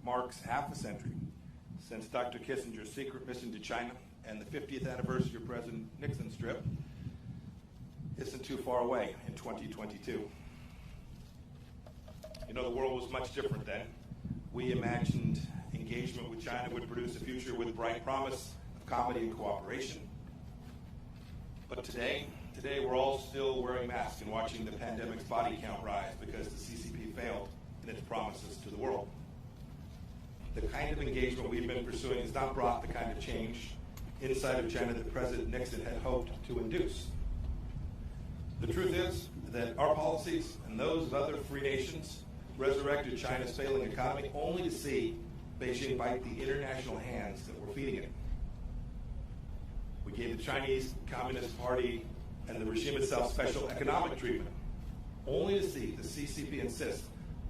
marks half a century since Dr. Kissinger's secret mission to China, and the 50th anniversary of President Nixon's trip isn't too far away in 2022. You know, the world was much different then. We imagined engagement with China would produce a future with bright promise of comedy and cooperation. But today we're all still wearing masks and watching the pandemic's body count rise because the CCP failed in its promises to the world. The kind of engagement we've been pursuing has not brought the kind of change inside of China that President Nixon had hoped to induce. The truth is that our policies and those of other free nations resurrected China's failing economy only to see Beijing bite the international hands that were feeding it. We gave the Chinese Communist Party and the regime itself special economic treatment, only to see the CCP insist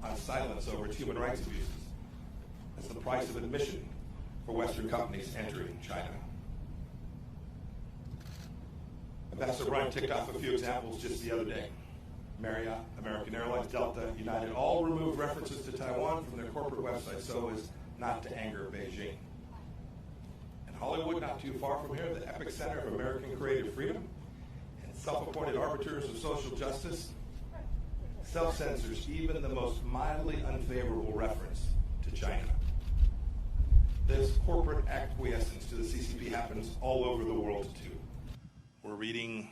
on silence over its human rights abuses as the price of admission for Western companies entering China. Ambassador Bryan ticked off a few examples just the other day. Marriott, American Airlines, Delta, United all removed references to Taiwan from their corporate websites so as not to anger Beijing. And Hollywood, not too far from here, the epicenter of American creative freedom and self-appointed arbiters of social justice, self-censors even the most mildly unfavorable reference to China. This corporate acquiescence to the CCP happens all over the world too. We're reading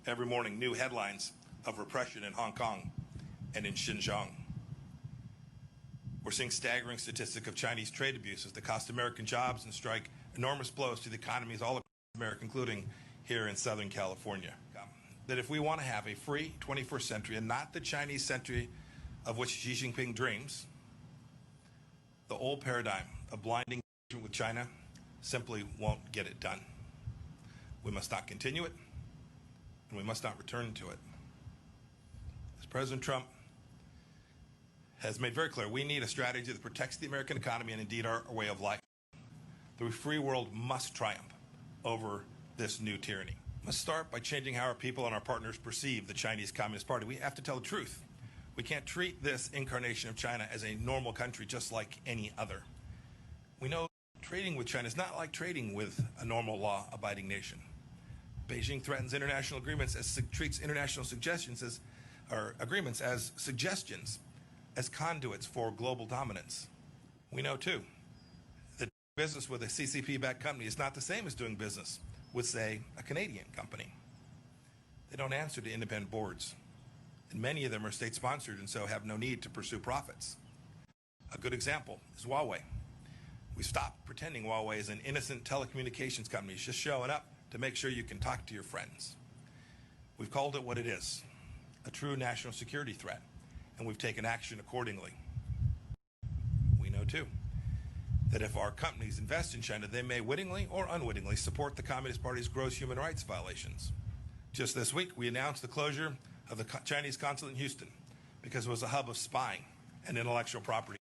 every morning new headlines of repression in Hong Kong and in Xinjiang. We're seeing staggering statistics of Chinese trade abuses that cost American jobs and strike enormous blows to the economies all across America, including here in Southern California. That if we want to have a free 21st century and not the Chinese century of which Xi Jinping dreams, the old paradigm of blinding with China simply won't get it done. We must not continue it, and we must not return to it. As President Trump has made very clear, we need a strategy that protects the American economy and indeed our way of life. The free world must triumph over this new tyranny. We must start by changing how our people and our partners perceive the Chinese Communist Party. We have to tell the truth. We can't treat this incarnation of China as a normal country just like any other. We know trading with China is not like trading with a normal law-abiding nation. Beijing threatens international agreements treats international suggestions agreements as suggestions, as conduits for global dominance. We know too that business with a CCP-backed company is not the same as doing business with, say, a Canadian company. They don't answer to independent boards, and many of them are state-sponsored and so have no need to pursue profits. A good example is Huawei. We stopped pretending Huawei is an innocent telecommunications company just showing up to make sure you can talk to your friends. We've called it what it is, a true national security threat, and we've taken action accordingly. We know too that if our companies invest in China, they may wittingly or unwittingly support the Communist Party's gross human rights violations. Just this week, we announced the closure of the Chinese consulate in Houston because it was a hub of spying and intellectual property.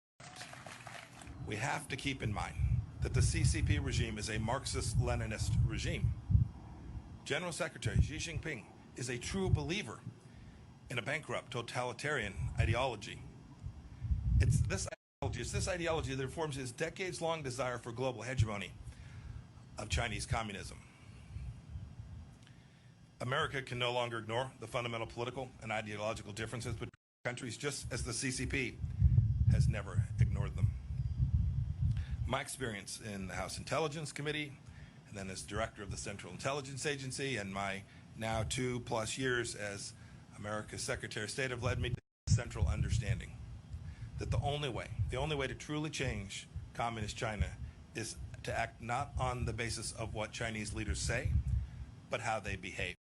We have to keep in mind that the CCP regime is a Marxist-Leninist regime. General Secretary Xi Jinping is a true believer in a bankrupt totalitarian ideology. It's this ideology that informs his decades-long desire for global hegemony of Chinese communism. America can no longer ignore the fundamental political and ideological differences between countries, just as the CCP has never ignored them. My experience in the House Intelligence Committee, and then as director of the Central Intelligence Agency, and my now 2+ years as America's Secretary of State have led me to a central understanding that the only way to truly change communist China is to act not on the basis of what Chinese leaders say, but how they behave.